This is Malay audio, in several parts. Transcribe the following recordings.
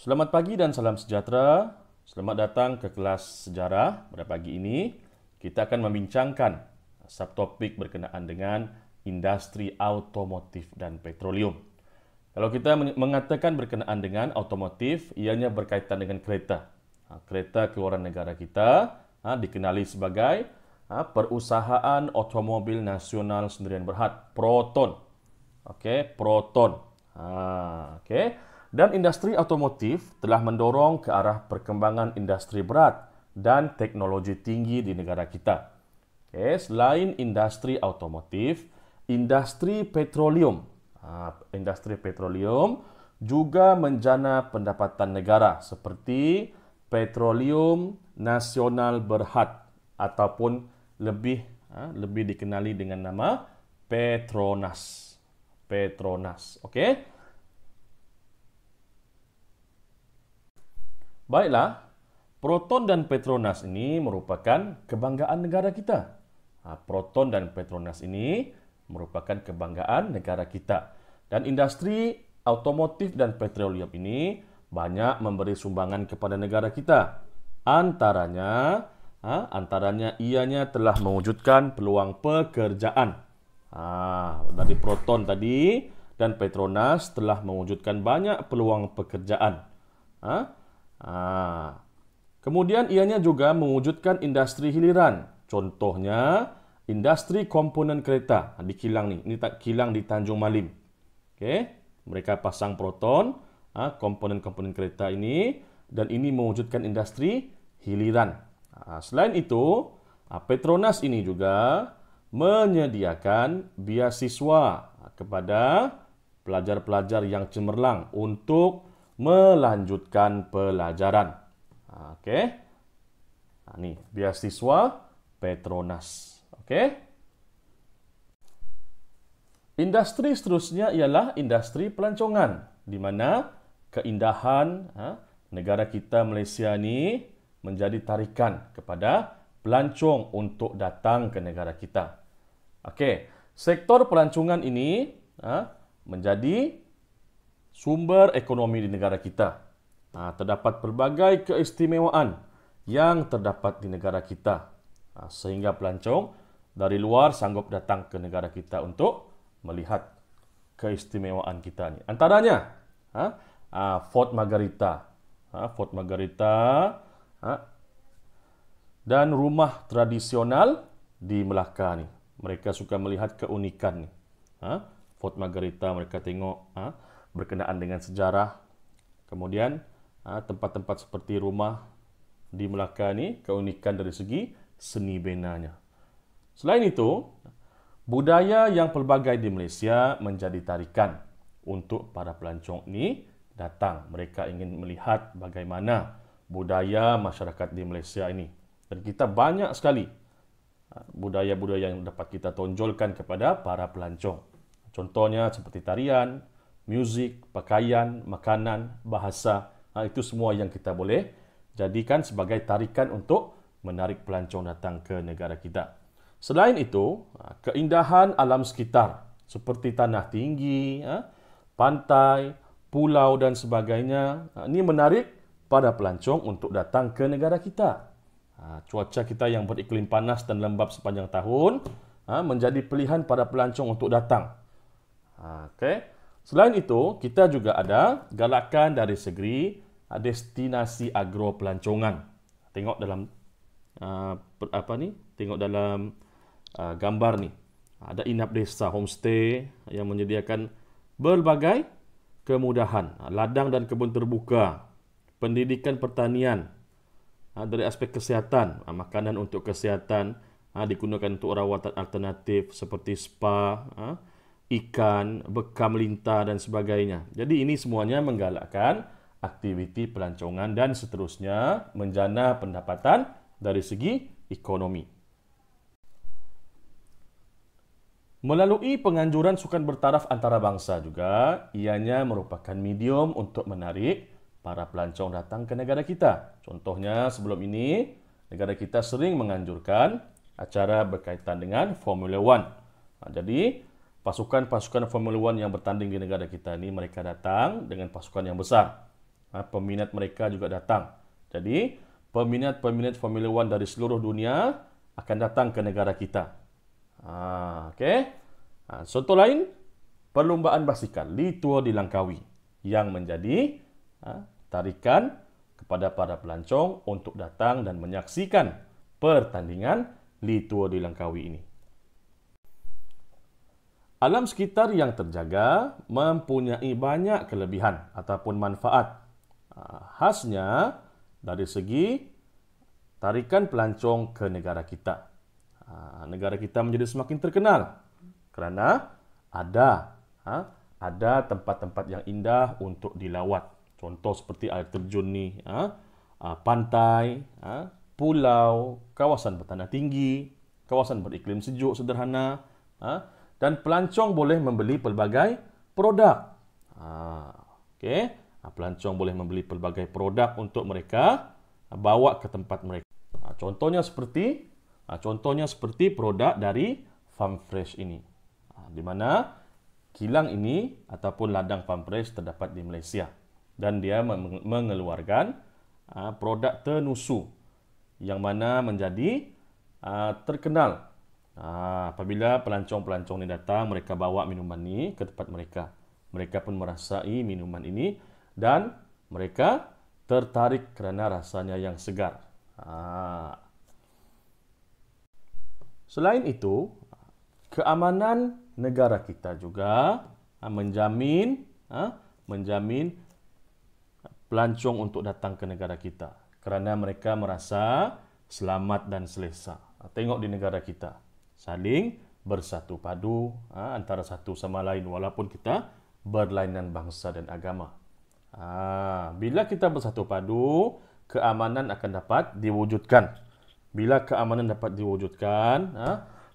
Selamat pagi dan salam sejahtera. Selamat datang ke kelas sejarah. Pada pagi ini, kita akan membincangkan subtopik berkenaan dengan industri automotif dan petroleum. Kalau kita mengatakan berkenaan dengan automotif, ianya berkaitan dengan kereta. Kereta keluaran negara kita dikenali sebagai Perusahaan Automobil Nasional Sendirian Berhad, Proton. Okey, Proton. Okey. Dan industri automotif telah mendorong ke arah perkembangan industri berat dan teknologi tinggi di negara kita. Okay. Selain industri automotif, industri petroleum. Industri petroleum juga menjana pendapatan negara seperti Petroleum Nasional Berhad ataupun lebih dikenali dengan nama Petronas. Petronas. Okey. Baiklah, Proton dan Petronas ini merupakan kebanggaan negara kita. Proton dan Petronas ini merupakan kebanggaan negara kita. Dan industri automotif dan petroleum ini banyak memberi sumbangan kepada negara kita. Antaranya ianya telah mewujudkan peluang pekerjaan. Dari Proton tadi dan Petronas telah mewujudkan banyak peluang pekerjaan. Kemudian ianya juga mewujudkan industri hiliran. Contohnya, industri komponen kereta di kilang ni. Ini kilang di Tanjung Malim. Okey, mereka pasang Proton, komponen-komponen kereta ini, dan ini mewujudkan industri hiliran. Selain itu, Petronas ini juga menyediakan beasiswa kepada pelajar-pelajar yang cemerlang untuk melanjutkan pelajaran. Okey. Ini beasiswa Petronas. Okey. Industri seterusnya ialah industri pelancongan, di mana keindahan negara kita Malaysia ini menjadi tarikan kepada pelancong untuk datang ke negara kita. Okey, sektor pelancongan ini menjadi sumber ekonomi di negara kita. Terdapat pelbagai keistimewaan yang terdapat di negara kita. Sehingga pelancong dari luar sanggup datang ke negara kita untuk melihat keistimewaan kita ni. Antaranya, Fort Margherita. Fort Margherita dan rumah tradisional di Melaka ni. Mereka suka melihat keunikan ni. Fort Margherita mereka tengok berkenaan dengan sejarah. Kemudian tempat-tempat seperti rumah di Melaka ni keunikan dari segi seni benanya. Selain itu, budaya yang pelbagai di Malaysia menjadi tarikan untuk para pelancong ini datang. Mereka ingin melihat bagaimana budaya masyarakat di Malaysia ini. Dan kita banyak sekali budaya-budaya yang dapat kita tonjolkan kepada para pelancong. Contohnya seperti tarian, muzik, pakaian, makanan, bahasa. Itu semua yang kita boleh jadikan sebagai tarikan untuk menarik pelancong datang ke negara kita. Selain itu, keindahan alam sekitar seperti tanah tinggi, pantai, pulau dan sebagainya, ini menarik para pelancong untuk datang ke negara kita. Cuaca kita yang beriklim panas dan lembap sepanjang tahun menjadi pilihan para pelancong untuk datang. Okey. Selain itu, kita juga ada galakan dari segi destinasi agro pelancongan. Tengok dalam Tengok dalam gambar ni. Ada inap desa homestay yang menyediakan berbagai kemudahan, ladang dan kebun terbuka, pendidikan pertanian, dari aspek kesihatan, makanan untuk kesihatan digunakan untuk rawatan alternatif seperti spa, ikan, bekam lintah dan sebagainya. Jadi ini semuanya menggalakkan aktiviti pelancongan dan seterusnya menjana pendapatan dari segi ekonomi. Melalui penganjuran sukan bertaraf antarabangsa juga, ianya merupakan medium untuk menarik para pelancong datang ke negara kita. Contohnya sebelum ini, negara kita sering menganjurkan acara berkaitan dengan Formula 1. Jadi, pasukan-pasukan Formula 1 yang bertanding di negara kita ini, mereka datang dengan pasukan yang besar. peminat mereka juga datang. Jadi, peminat-peminat Formula One dari seluruh dunia akan datang ke negara kita. Okey. Contoh lain, perlumbaan basikal Li Tour di Langkawi yang menjadi tarikan kepada para pelancong untuk datang dan menyaksikan pertandingan Li Tour di Langkawi ini. Alam sekitar yang terjaga mempunyai banyak kelebihan ataupun manfaat. Khasnya dari segi tarikan pelancong ke negara kita. Negara kita menjadi semakin terkenal kerana ada tempat-tempat yang indah untuk dilawat. Contoh seperti air terjun ni, pantai, pulau, kawasan bertanah tinggi, kawasan beriklim sejuk sederhana, dan pelancong boleh membeli pelbagai produk. Okey, pelancong boleh membeli pelbagai produk untuk mereka bawa ke tempat mereka. Contohnya seperti produk dari Farm Fresh ini, di mana kilang ini ataupun ladang Farm Fresh terdapat di Malaysia dan dia mengeluarkan produk tenusu yang mana menjadi terkenal. Apabila pelancong-pelancong ini datang, mereka bawa minuman ini ke tempat mereka. Mereka pun merasai minuman ini dan mereka tertarik kerana rasanya yang segar. Selain itu, keamanan negara kita juga menjamin pelancong untuk datang ke negara kita kerana mereka merasa selamat dan selesa. Tengok di negara kita, saling bersatu padu antara satu sama lain walaupun kita berlainan bangsa dan agama. Bila kita bersatu padu, keamanan akan dapat diwujudkan. Bila keamanan dapat diwujudkan,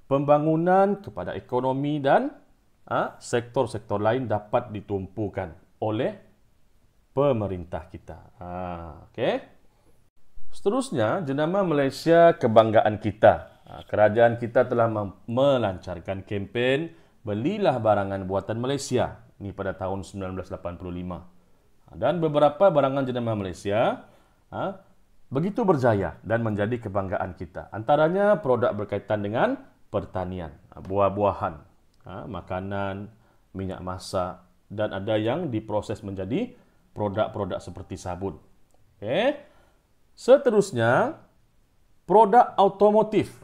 pembangunan kepada ekonomi dan sektor-sektor lain dapat ditumpukan oleh pemerintah kita. Okey. Seterusnya, jenama Malaysia kebanggaan kita. Kerajaan kita telah melancarkan kempen Belilah Barangan Buatan Malaysia ini pada tahun 1985. Dan beberapa barangan jenama Malaysia begitu berjaya dan menjadi kebanggaan kita. Antaranya produk berkaitan dengan pertanian, buah-buahan, makanan, minyak masak dan ada yang diproses menjadi produk-produk seperti sabun. Okay. Seterusnya, produk automotif.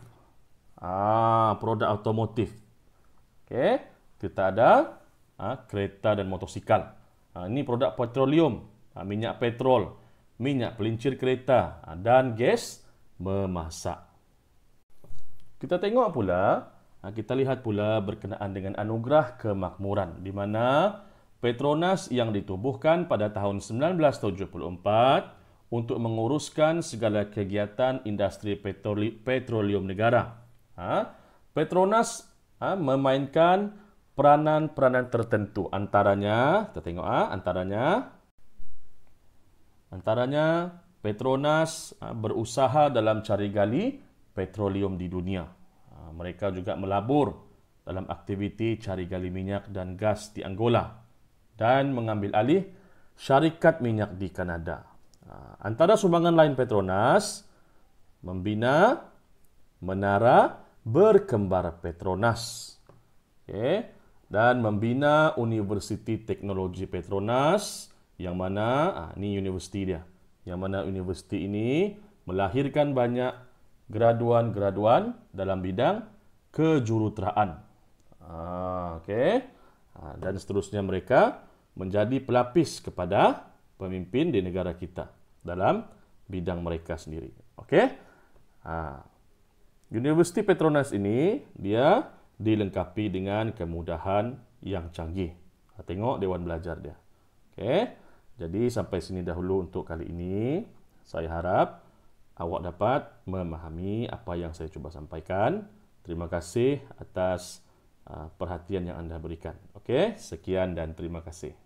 Produk automotif. Okay. Kita ada kereta dan motosikal. Ini produk petroleum, minyak petrol, minyak pelincir kereta dan gas memasak. Kita tengok pula, kita lihat pula berkenaan dengan anugerah kemakmuran di mana Petronas yang ditubuhkan pada tahun 1974 untuk menguruskan segala kegiatan industri petroleum negara. Petronas memainkan peranan-peranan tertentu, antaranya kita tengok antaranya Petronas berusaha dalam cari gali petroleum di dunia. Mereka juga melabur dalam aktiviti cari gali minyak dan gas di Angola dan mengambil alih syarikat minyak di Kanada. Antara sumbangan lain Petronas membina menara berkembar Petronas. Dan membina Universiti Teknologi Petronas yang mana ini universiti dia. Yang mana universiti ini melahirkan banyak graduan-graduan dalam bidang kejuruteraan. Dan seterusnya mereka menjadi pelapis kepada pemimpin di negara kita dalam bidang mereka sendiri. Universiti Petronas ini dia dilengkapi dengan kemudahan yang canggih. Tengok dewan belajar dia. Jadi sampai sini dahulu untuk kali ini. Saya harap awak dapat memahami apa yang saya cuba sampaikan. Terima kasih atas perhatian yang anda berikan. Sekian dan terima kasih.